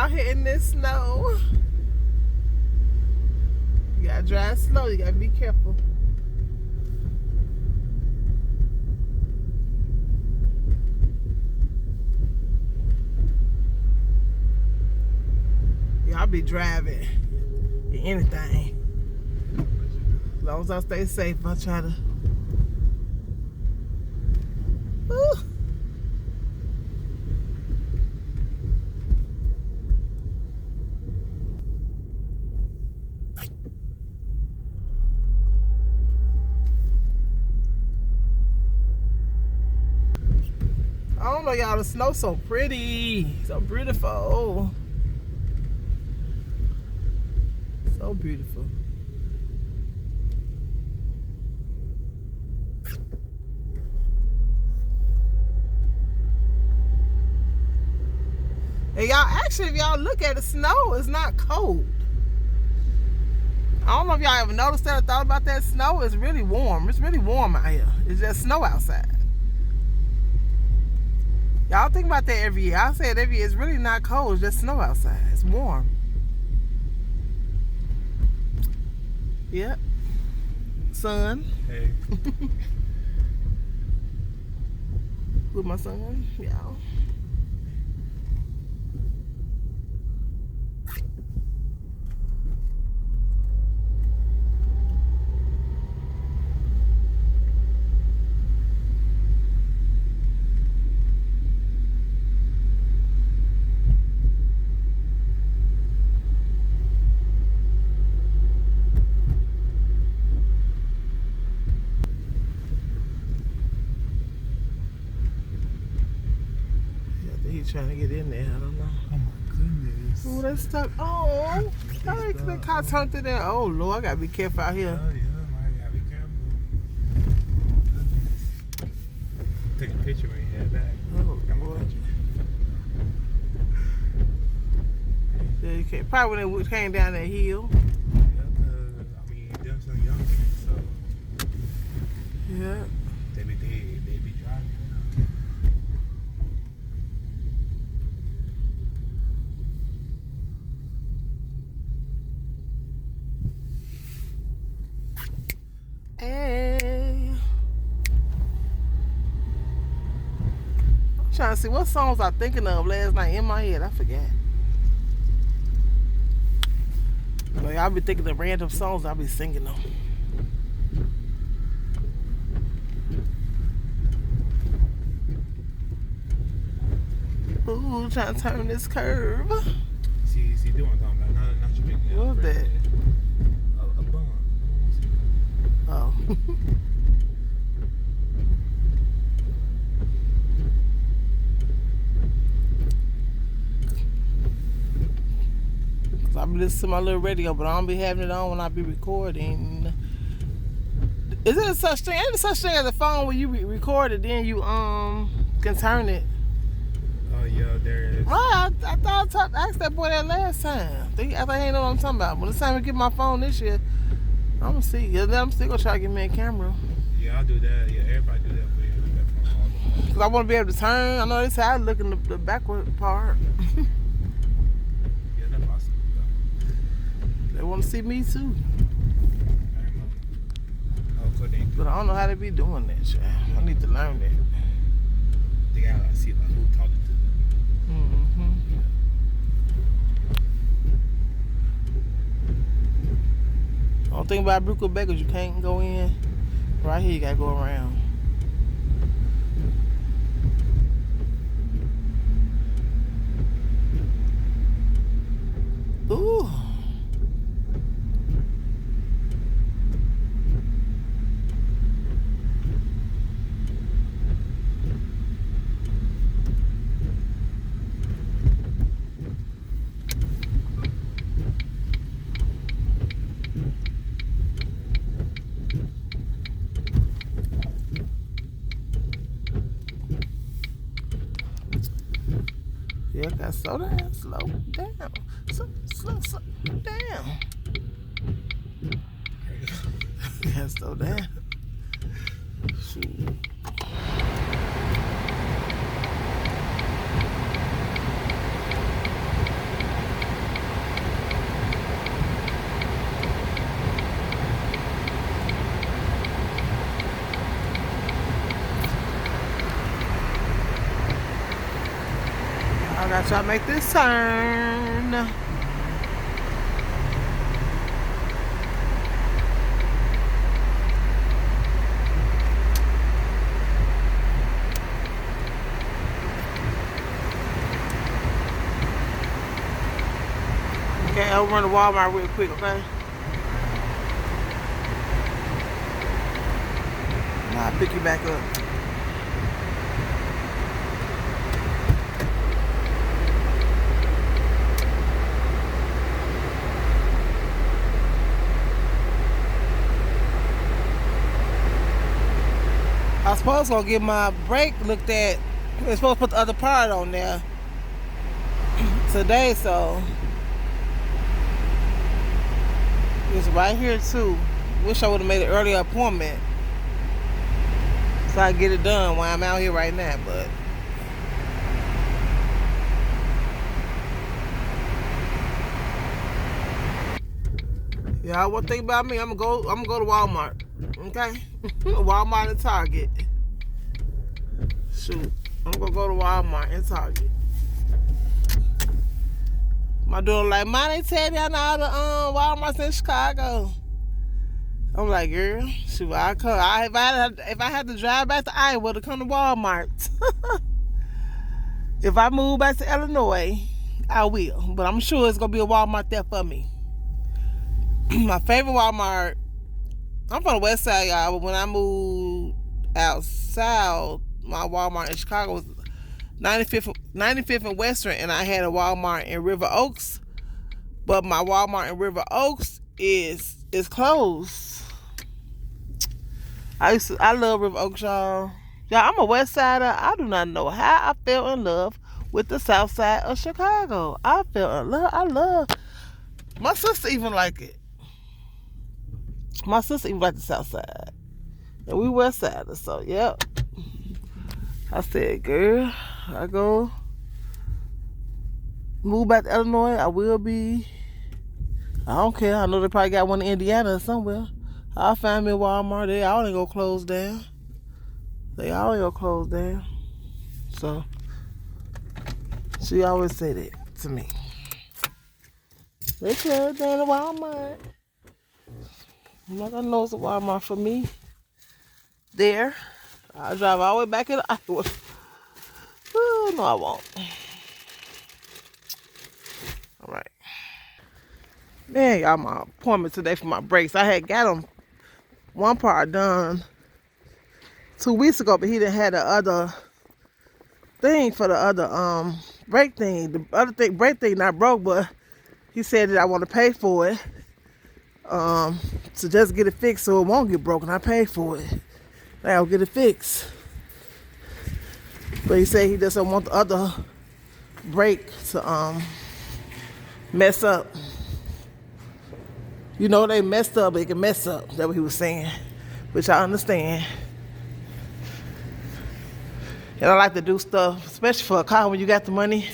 out here in this snow. You gotta drive slow. You gotta be careful. Y'all be driving anything. As long as I stay safe, I try to. Woo. I don't know, y'all. The snow's so pretty, so beautiful, so beautiful. And y'all, actually, if y'all look at the snow, it's not cold. I don't know if y'all ever noticed that or thought about that. Snow is really warm. It's really warm out here. It's just snow outside. Y'all think about that every year. I say it every year. It's really not cold. It's just snow outside. It's warm. Yep. Son. Hey. With my son, y'all. He's trying to get in there. I don't know. Oh my goodness. Ooh, that's stuck. Oh, the car turned to there. Oh Lord, I gotta be careful out here. Yeah, man, gotta be careful. Goodness. Take a picture when you head back. Oh Lord. Yeah, you can't. Probably when it came down that hill. Yeah, I mean, them some young kids, so Yeah. they be driving. Hey. I'm trying to see what songs I thinking of last night in my head. I forgot. Like, I'll be thinking of random songs. I'll be singing them. Ooh, trying to turn this curve. See, doing what I'm talking about. Not you making What was that? A bun. Oh. I be listening to my little radio, but I don't be having it on when I be recording. Is there such thing? Ain't there such thing as a phone where you record it, then you can turn it? Oh yeah, there is. Right, I thought I asked that boy that last time. I think he know what I'm talking about. But the time I get my phone this year, I'm gonna see. I'm still gonna try to get me a camera. Yeah, I'll do that. Yeah, everybody do that for you. With that phone all the time. Cause I want to be able to turn. I know they say I look in the backward part. Yeah, that's awesome. They want to see me too. Oh, cool. But I don't know how they be doing that shit. I need to learn that. They gotta see like who talking to them. Only thing about Brookwood Bakers, you can't go in. Right here, you gotta go around. Ooh. Yeah, gotta slow down, slow down, slow down. Gotta slow down. Shoot. I gotta try to make this turn. Okay, I'll run to Walmart real quick, okay? I'll pick you back up. I was supposed to get my brake looked at. They're supposed to put the other part on there today, so it's right here too. Wish I would have made an earlier appointment so I get it done while I'm out here right now, but yeah, one thing about me, I'm gonna go to Walmart. Okay? Walmart and Target. Shoot. I'm gonna go to Walmart and Target. My daughter like, Mom, they tell me I know all the Walmarts in Chicago. I'm like, girl, shoot, I come. If I had to drive back to Iowa to come to Walmart. If I move back to Illinois, I will. But I'm sure it's gonna be a Walmart there for me. My favorite Walmart. I'm from the West Side, y'all. But when I moved out south, my Walmart in Chicago was 95th and Western, and I had a Walmart in River Oaks. But my Walmart in River Oaks is closed. I love River Oaks, y'all. Y'all, I'm a West Sider. I do not know how I fell in love with the South Side of Chicago. I fell in love. I love. My sister even like it. My sister even like the South Side, and we West Siders. So yep. I said, girl, I go move back to Illinois. I will be. I don't care. I know they probably got one in Indiana or somewhere. I'll find me a Walmart. They all ain't gonna close down. They all ain't gonna close down. So she always say that to me. They closed down the Walmart. I'm not gonna know it's a Walmart for me. There. I'll drive all the way back in Iowa. Oh, no, I won't. All right. Man, y'all, my appointment today for my brakes. I had got them one part done 2 weeks ago, but he didn't have the other thing for the other brake thing. The other thing, brake thing not broke, but he said that I want to pay for it. To just get it fixed so it won't get broken. I paid for it. I'll get it fixed. But he said he doesn't want the other brake to mess up. You know, they messed up, but it can mess up. That's what he was saying, which I understand. And I like to do stuff, especially for a car when you got the money.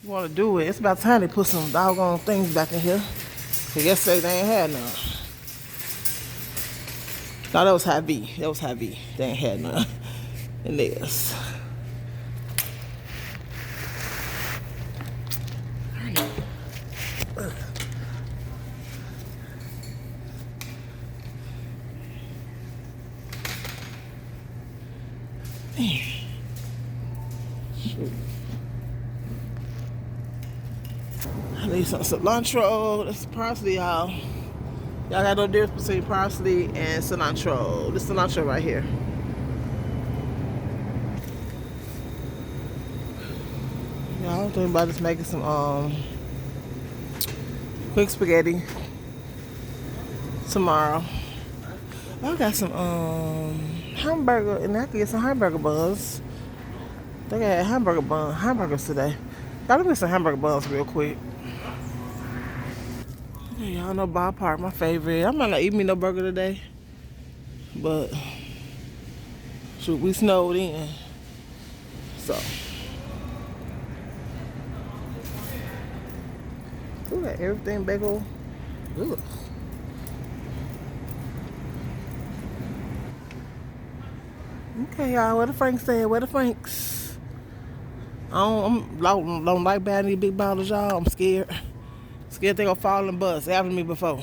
You want to do it. It's about time they put some doggone things back in here. Cause yesterday they ain't had none. No, that was high V. That was high V. They ain't had none in theirs. I need some cilantro. That's parsley, y'all. Y'all got no difference between parsley and cilantro. This cilantro right here. Y'all, I'm thinking about just making some quick spaghetti tomorrow. I got some hamburger, and I could get some hamburger buns. I think I had hamburgers today. Gotta get some hamburger buns real quick. Okay, y'all know Bob Park, my favorite. I might not eat me no burger today, but shoot, we snowed in, so. Look at everything bagel. Ugh. Okay, y'all, where the Franks at? Where the Franks? don't like buying these big bottles, y'all. I'm scared. Scared they gonna fall and bust. It happened to me before.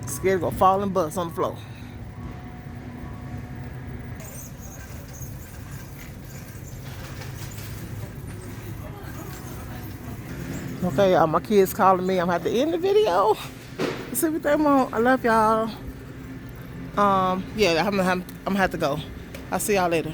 Scared they gonna fall and bust on the floor. Okay, y'all, my kids calling me. I'm gonna have to end the video. See what they want. I love y'all. Yeah, I'm gonna have to go. I'll see y'all later.